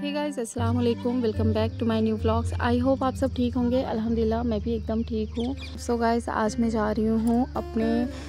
हे guys, अस्सलाम वालेकुम। Welcome back to my new vlogs. I hope आप सब ठीक होंगे। अल्हम्दुलिल्लाह मैं भी एकदम ठीक हूँ। सो गाइस, आज मैं जा रही हूँ अपने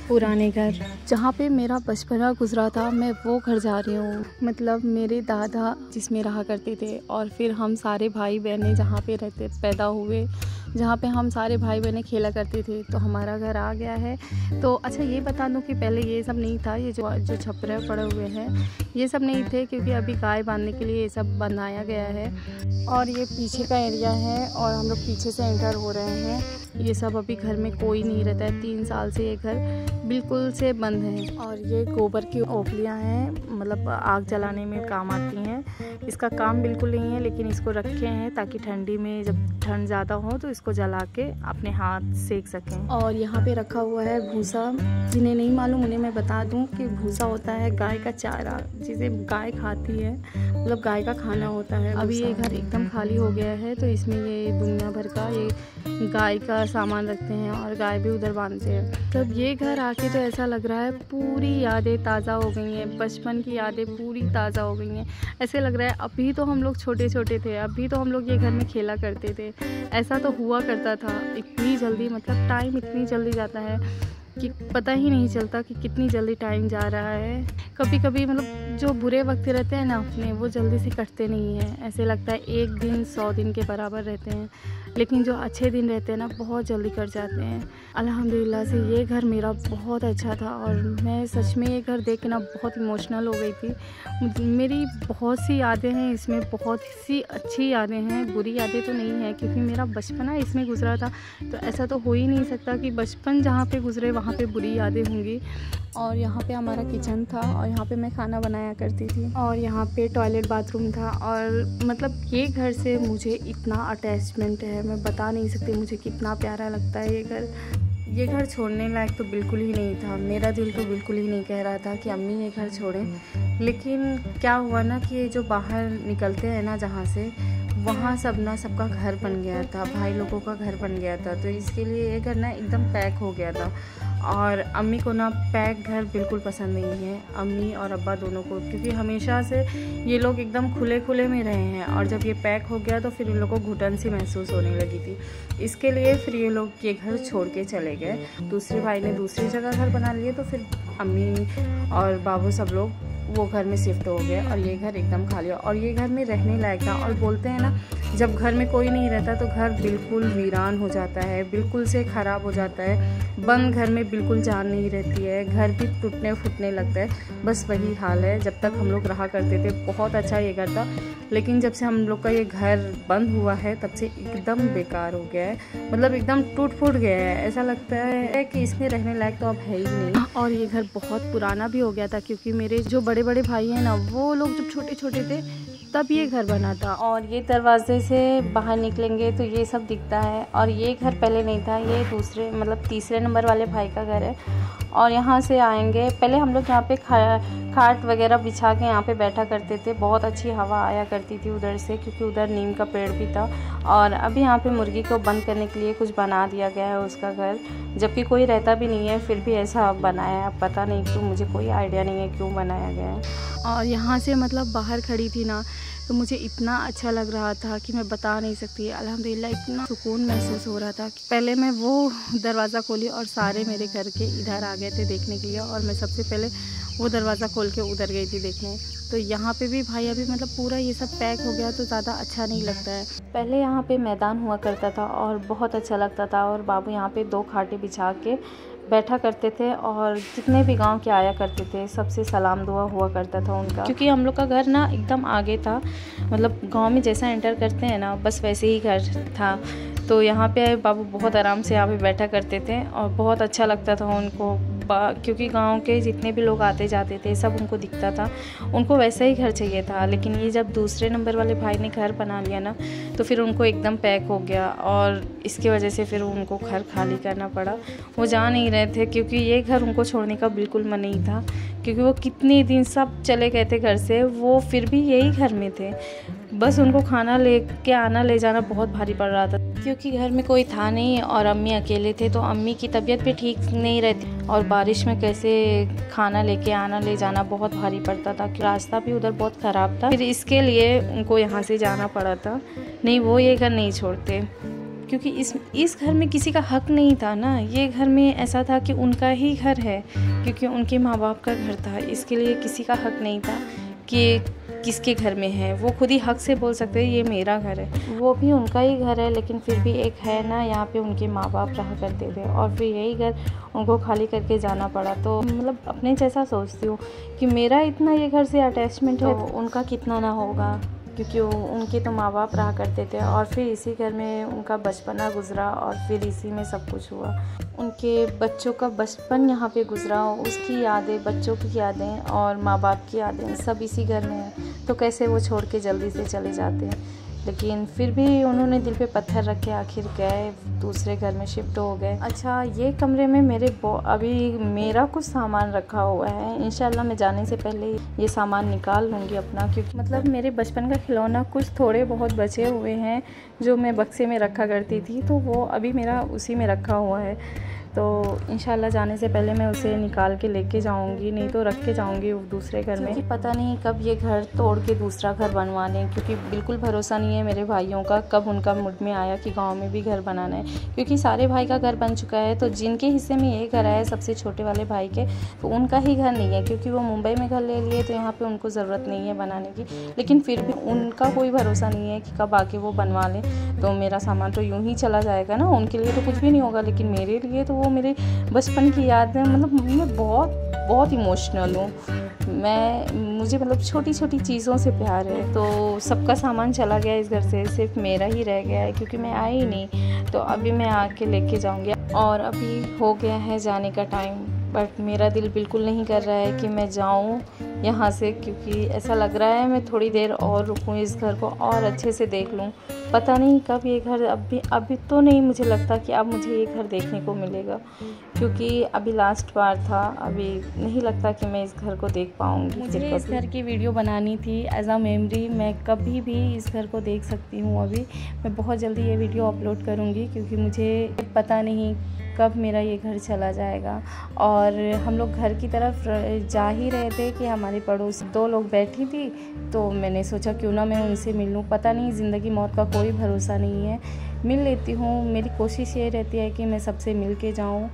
पुराने घर, जहाँ पे मेरा बचपना गुजरा था। मैं वो घर जा रही हूँ, मतलब मेरे दादा जिसमें रहा करते थे, और फिर हम सारे भाई बहनें जहाँ पे रहते पैदा हुए, जहाँ पे हम सारे भाई बहनें खेला करते थे। तो हमारा घर आ गया है। तो अच्छा ये बता दूँ कि पहले ये सब नहीं था। ये जो छपरे पड़े हुए हैं ये सब नहीं थे, क्योंकि अभी गाय बांधने के लिए ये सब बनाया गया है। और ये पीछे का एरिया है और हम लोग पीछे से एंटर हो रहे हैं। ये सब अभी घर में कोई नहीं रहता है। 3 साल से ये घर बिल्कुल से बंद है। और ये गोबर की ओखलियाँ हैं, मतलब आग जलाने में काम आती हैं। इसका काम बिल्कुल नहीं है, लेकिन इसको रखे हैं ताकि ठंडी में जब ठंड ज़्यादा हो तो इसको जला के अपने हाथ सेक सकें। और यहाँ पे रखा हुआ है भूसा। जिन्हें नहीं मालूम उन्हें मैं बता दूँ कि भूसा होता है गाय का चारा, जिसे गाय खाती है, मतलब गाय का खाना होता है। अभी ये घर एकदम खाली हो गया है, तो इसमें ये दुनिया भर का ये गाय का सामान रखते हैं और गाय भी उधर बांधते हैं। तब ये घर आके तो ऐसा लग रहा है पूरी यादें ताज़ा हो गई हैं, बचपन की यादें पूरी ताज़ा हो गई हैं। ऐसे लग रहा है अभी तो हम लोग छोटे छोटे थे, अभी तो हम लोग ये घर में खेला करते थे। ऐसा तो हुआ करता था। इतनी जल्दी, मतलब टाइम इतनी जल्दी जाता है कि पता ही नहीं चलता कि कितनी जल्दी टाइम जा रहा है। कभी कभी मतलब जो बुरे वक्त रहते हैं ना अपने, वो जल्दी से कटते नहीं हैं। ऐसे लगता है एक दिन 100 दिन के बराबर रहते हैं, लेकिन जो अच्छे दिन रहते हैं ना बहुत जल्दी कट जाते हैं। अल्हम्दुलिल्लाह से ये घर मेरा बहुत अच्छा था, और मैं सच में ये घर देख के ना बहुत इमोशनल हो गई थी। मेरी बहुत सी यादें हैं इसमें, बहुत सी अच्छी यादें हैं, बुरी यादें तो नहीं हैं, क्योंकि मेरा बचपना इसमें गुजरा था। तो ऐसा तो हो ही नहीं सकता कि बचपन जहाँ पे गुजरे वहाँ पे बुरी यादें होंगी। और यहाँ पे हमारा किचन था, और यहाँ पे मैं खाना बनाया करती थी, और यहाँ पे टॉयलेट बाथरूम था। और मतलब ये घर से मुझे इतना अटैचमेंट है, मैं बता नहीं सकती मुझे कितना प्यारा लगता है ये घर। ये घर छोड़ने लायक तो बिल्कुल ही नहीं था। मेरा दिल तो बिल्कुल ही नहीं कह रहा था कि अम्मी ये घर छोड़ें। लेकिन क्या हुआ ना कि ये जो बाहर निकलते हैं ना जहाँ से, वहाँ सब ना सबका घर बन गया था, भाई लोगों का घर बन गया था। तो इसके लिए ये घर ना एकदम पैक हो गया था। और अम्मी को ना पैक घर बिल्कुल पसंद नहीं है, अम्मी और अब्बा दोनों को, क्योंकि हमेशा से ये लोग एकदम खुले खुले में रहे हैं। और जब ये पैक हो गया तो फिर इन लोगों को घुटन सी महसूस होने लगी थी। इसके लिए फिर ये लोग ये घर छोड़ के चले गए। दूसरे भाई ने दूसरी जगह घर बना लिए, तो फिर अम्मी और बाबू सब लोग वो घर में शिफ्ट हो गए, और ये घर एकदम खाली हो। और ये घर में रहने लायक था। और बोलते हैं ना, जब घर में कोई नहीं रहता तो घर बिल्कुल वीरान हो जाता है, बिल्कुल से ख़राब हो जाता है। बंद घर में बिल्कुल जान नहीं रहती है, घर भी टूटने फूटने लगता है। बस वही हाल है जब तक हम लोग रहा करते थे। बहुत अच्छा ये घर था, लेकिन जब से हम लोग का ये घर बंद हुआ है तब से एकदम बेकार हो गया है, मतलब एकदम टूट फूट गया है। ऐसा लगता है कि इसमें रहने लायक तो अब है ही नहीं। और ये घर बहुत पुराना भी हो गया था, क्योंकि मेरे जो बड़े बड़े भाई हैं ना, वो लोग जब छोटे छोटे थे तब ये घर बना था। और ये दरवाजे से बाहर निकलेंगे तो ये सब दिखता है। और ये घर पहले नहीं था, ये दूसरे मतलब तीसरे नंबर वाले भाई का घर है। और यहाँ से आएंगे, पहले हम लोग यहाँ पे खाट वगैरह बिछा के यहाँ पे बैठा करते थे। बहुत अच्छी हवा आया करती थी उधर से, क्योंकि उधर नीम का पेड़ भी था। और अभी यहाँ पे मुर्गी को बंद करने के लिए कुछ बना दिया गया है उसका घर, जबकि कोई रहता भी नहीं है, फिर भी ऐसा बनाया है। पता नहीं क्यों, मुझे कोई आइडिया नहीं है क्यों बनाया गया है। और यहाँ से मतलब बाहर खड़ी थी ना, तो मुझे इतना अच्छा लग रहा था कि मैं बता नहीं सकती। अल्हम्दुलिल्लाह इतना सुकून महसूस हो रहा था कि पहले मैं वो दरवाज़ा खोली और सारे मेरे घर के इधर आ गए थे देखने के लिए, और मैं सबसे पहले वो दरवाज़ा खोल के उधर गई थी देखने। तो यहाँ पे भी भाई अभी मतलब पूरा ये सब पैक हो गया तो ज़्यादा अच्छा नहीं लगता है। पहले यहाँ पे मैदान हुआ करता था और बहुत अच्छा लगता था, और बाबू यहाँ पे 2 खाटें बिछा के बैठा करते थे, और जितने भी गांव के आया करते थे सबसे सलाम दुआ हुआ करता था उनका। क्योंकि हम लोग का घर ना एकदम आगे था, मतलब गांव में जैसा एंटर करते हैं ना बस वैसे ही घर था। तो यहाँ पे बाबू बहुत आराम से यहाँ पे बैठा करते थे, और बहुत अच्छा लगता था उनको, क्योंकि गांव के जितने भी लोग आते जाते थे सब उनको दिखता था। उनको वैसा ही घर चाहिए था। लेकिन ये जब दूसरे नंबर वाले भाई ने घर बना लिया ना, तो फिर उनको एकदम पैक हो गया, और इसकी वजह से फिर उनको घर खाली करना पड़ा। वो जा नहीं रहे थे, क्योंकि ये घर उनको छोड़ने का बिल्कुल मन नहीं था, क्योंकि वो कितने दिन सब चले गए थे घर से, वो फिर भी यही घर में थे। बस उनको खाना ले के आना ले जाना बहुत भारी पड़ रहा था। क्योंकि घर में कोई था नहीं और अम्मी अकेले थे, तो अम्मी की तबीयत भी ठीक नहीं रहती और बारिश में कैसे खाना लेके आना ले जाना बहुत भारी पड़ता था। रास्ता भी उधर बहुत ख़राब था, फिर इसके लिए उनको यहाँ से जाना पड़ा था। नहीं, वो ये घर नहीं छोड़ते, क्योंकि इस घर में किसी का हक नहीं था ना। ये घर में ऐसा था कि उनका ही घर है, क्योंकि उनके माँ बाप का घर था। इसके लिए किसी का हक नहीं था कि किसके घर में है। वो खुद ही हक से बोल सकते हैं ये मेरा घर है। वो भी उनका ही घर है, लेकिन फिर भी एक है ना, यहाँ पे उनके माँ बाप रहा करते थे और फिर यही घर उनको खाली करके जाना पड़ा। तो मतलब अपने जैसा सोचती हूँ कि मेरा इतना ये घर से अटैचमेंट है, तो उनका कितना ना होगा, क्योंकि उनके तो माँ बाप रहा करते थे और फिर इसी घर में उनका बचपना गुजरा और फिर इसी में सब कुछ हुआ। उनके बच्चों का बचपन यहाँ पे गुजरा, उसकी यादें, बच्चों की यादें और माँ बाप की यादें सब इसी घर में हैं। तो कैसे वो छोड़ के जल्दी से चले जाते हैं, लेकिन फिर भी उन्होंने दिल पे पत्थर रख के आखिर गए, दूसरे घर में शिफ्ट हो गए। अच्छा, ये कमरे में अभी मेरा कुछ सामान रखा हुआ है। इंशाल्लाह मैं जाने से पहले ये सामान निकाल लूँगी अपना, क्योंकि मतलब मेरे बचपन का खिलौना कुछ थोड़े बहुत बचे हुए हैं जो मैं बक्से में रखा करती थी, तो वो अभी मेरा उसी में रखा हुआ है। तो इंशाल्लाह जाने से पहले मैं उसे निकाल के लेके जाऊंगी, नहीं तो रख के जाऊंगी दूसरे घर में। पता नहीं कब ये घर तोड़ के दूसरा घर बनवा लें, क्योंकि बिल्कुल भरोसा नहीं है मेरे भाइयों का, कब उनका मुड में आया कि गांव में भी घर बनाना है। क्योंकि सारे भाई का घर बन चुका है, तो जिनके हिस्से में ये घर आया सबसे छोटे वाले भाई के, तो उनका ही घर नहीं है, क्योंकि वो मुंबई में घर ले लिए, तो यहाँ पर उनको ज़रूरत नहीं है बनाने की। लेकिन फिर भी उनका कोई भरोसा नहीं है कि कब आके वो बनवा लें। तो मेरा सामान तो यूँ ही चला जाएगा ना, उनके लिए तो कुछ भी नहीं होगा, लेकिन मेरे लिए तो वो मेरे बचपन की याद है। मतलब मैं बहुत इमोशनल हूँ। मुझे मतलब छोटी छोटी चीज़ों से प्यार है। तो सबका सामान चला गया इस घर से, सिर्फ मेरा ही रह गया है, क्योंकि मैं आई नहीं। तो अभी मैं आके लेके जाऊँगी और अभी हो गया है जाने का टाइम, बट मेरा दिल बिल्कुल नहीं कर रहा है कि मैं जाऊँ यहाँ से, क्योंकि ऐसा लग रहा है मैं थोड़ी देर और रुकूँ, इस घर को और अच्छे से देख लूँ। पता नहीं कब ये घर, अभी तो नहीं मुझे लगता कि अब मुझे ये घर देखने को मिलेगा, क्योंकि अभी लास्ट बार था। अभी नहीं लगता कि मैं इस घर को देख पाऊँगी। मुझे इस घर की वीडियो बनानी थी एज अ मेमोरी। मैं कभी भी इस घर को देख सकती हूँ। अभी मैं बहुत जल्दी ये वीडियो अपलोड करूँगी, क्योंकि मुझे पता नहीं कब मेरा ये घर चला जाएगा। और हम लोग घर की तरफ जा ही रहे थे कि हमारे पड़ोस 2 लोग बैठी थी, तो मैंने सोचा क्यों ना मैं उनसे मिल लूँ। पता नहीं, ज़िंदगी मौत का कोई भरोसा नहीं है। मिल लेती हूँ। मेरी कोशिश ये रहती है कि मैं सबसे मिल के जाऊँ,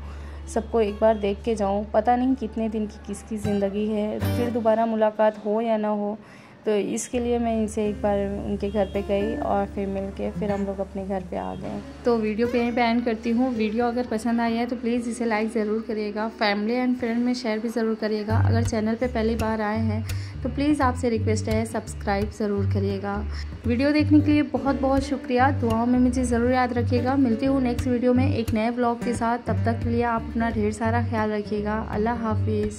सबको एक बार देख के जाऊँ। पता नहीं कितने दिन की किसकी ज़िंदगी है, फिर दोबारा मुलाकात हो या ना हो। तो इसके लिए मैं इनसे एक बार उनके घर पे गई और फिर मिलके फिर हम लोग अपने घर पे आ गए। तो वीडियो पे यहीं पे एंड करती हूँ। वीडियो अगर पसंद आई है तो प्लीज़ इसे लाइक ज़रूर करिएगा, फैमिली एंड फ्रेंड में शेयर भी ज़रूर करिएगा। अगर चैनल पे पहली बार आए हैं तो प्लीज़ आपसे रिक्वेस्ट है सब्सक्राइब ज़रूर करिएगा। वीडियो देखने के लिए बहुत बहुत शुक्रिया। दुआओं में मुझे ज़रूर याद रखिएगा। मिलती हूँ नेक्स्ट वीडियो में एक नए ब्लॉग के साथ। तब तक के लिए आप अपना ढेर सारा ख्याल रखिएगा। अल्लाह हाफिज़।